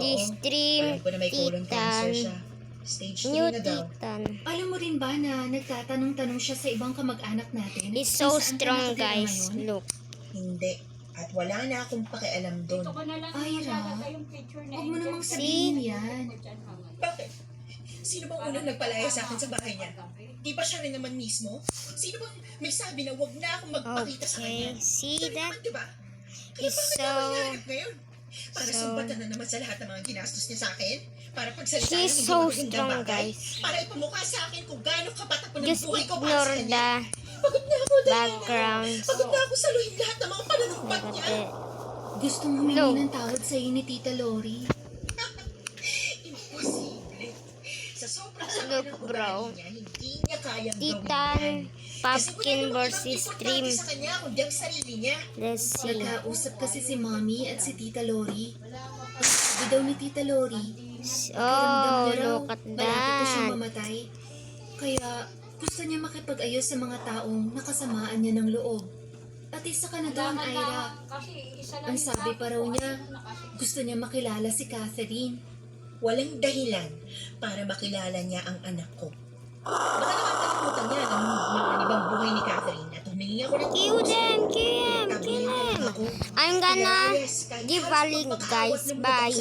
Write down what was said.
Di-stream Alam ko na may colon cancer Titan. siya. Stage 3 New na daw. Titan. Alam mo rin ba na nagtatanong-tanong siya sa ibang kamag-anak natin? He's kung so saan ka strong, nakatira guys. ngayon? Look. Hindi. At wala na akong pakialam doon. Ira, huwag mo namang sabihin yan. Bakit? Sino bang unang nagpalaya sa akin sa bahay niya? Di ba siya rin naman mismo? Sino bang may sabi na wag na akong magpakita sa kanya? Okay. See Siya rin that? naman, diba? Kaya Is bakit so- ako hinahanap ngayon? Para so- sumbatan na naman sa lahat ng mga ginastos niya sa akin? Para pagsalitaan He's ng hindi so magagandang strong, bagay? guys. Para ipamukha sa akin kung gaano kapatapon ng Just buhay ko para ignore sa kanya? the Pagod na ako, Diana. backgrounds. Pagod na ako saluhin lahat ng mga pananumpat Look niya. at it. Gusto mo humingi No. ng tawad sa ni Tita Lori? Imposible. Sa sobrang sama Look, ng bro. ugali niya, hindi niya kayang gawin Titan yan. Kasi Pumpkin wala namang versus ibang importante Stream. sa kanya kundi ang sarili niya. Let's see. Nagkausap kasi si Mommy at si Tita Lori. Ang sabi daw ni Tita Lori, Oh, niya raw, look at malapit na siyang that. mamatay. Kaya gusto niya makipag-ayos sa mga taong nakasamaan niya ng loob. At isa ka na doon, Ira. Ang sabi pa raw niya, gusto niya makilala si Catherine. Walang dahilan para makilala niya ang anak ko. Baka nakakalimutan niya ng mga ibang buhay ni Catherine at humingi ako ng Kill them, kill him, kill him. I'm gonna give a link, guys. Bye.